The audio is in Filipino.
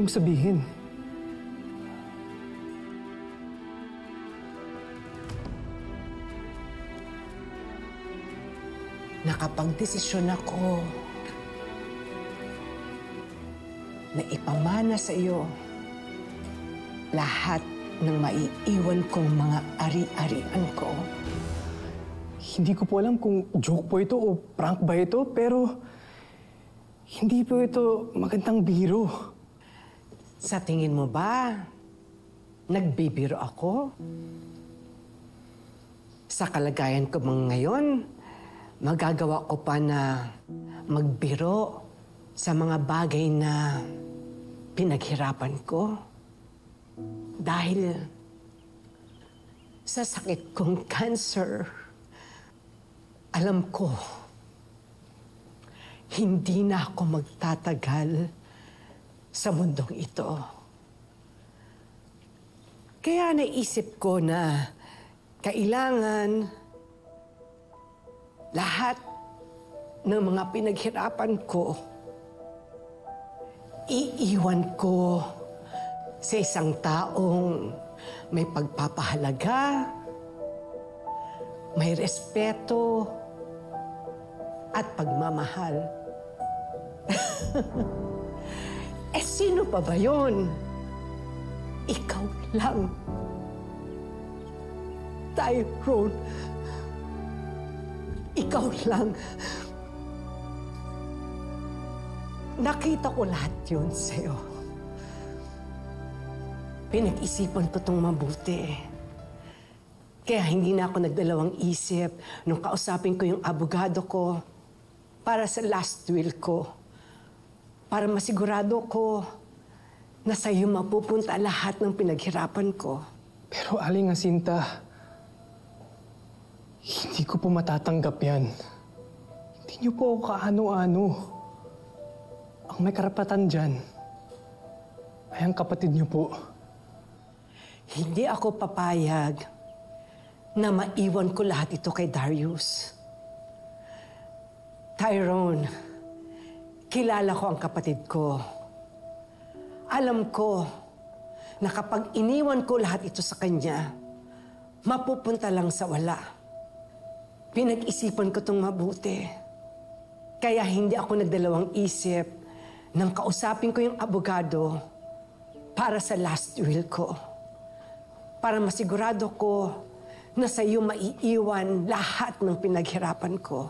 mong sabihin? Nakapagdesisyon ako na ipamana sa iyo lahat ng maiiwan kong mga ari-arian ko. Hindi ko po alam kung joke po ito o prank ba ito, pero hindi po ito magandang biro. Sa tingin mo ba, nagbibiro ako? Sa kalagayan ko ngayon, magagawa ko pa na magbiro sa mga bagay na pinaghirapan ko. Dahil sa sakit kong cancer, alam ko, hindi na ako magtatagal sa mundong ito. Kaya naisip ko na kailangan lahat ng mga pinaghirapan ko, iiwan ko sa isang taong may pagpapahalaga, may respeto, at pagmamahal. Sino pa ba yun? Ikaw lang. Tyrone. Ikaw lang. Nakita ko lahat yun sa'yo. Pinag-isipan ko itong mabuti. Kaya hindi na ako nagdalawang isip nung kausapin ko yung abogado ko para sa last will ko. Para masigurado ko na sa'yo mapupunta lahat ng pinaghirapan ko. Pero Aling Jacinta, hindi ko po matatanggap yan. Hindi niyo po ako kaano-ano. Ang may karapatan dyan ay ang kapatid niyo po. Hindi ako papayag na maiwan ko lahat ito kay Darius. Tyrone, kilala ko ang kapatid ko. Alam ko na kapag iniwan ko lahat ito sa kanya, mapupunta lang sa wala. Pinag-isipan ko itong mabuti. Kaya hindi ako nagdalawang isip nang kausapin ko yung abogado para sa last will ko. Para masigurado ko na sa iyo maiiwan lahat ng pinaghirapan ko.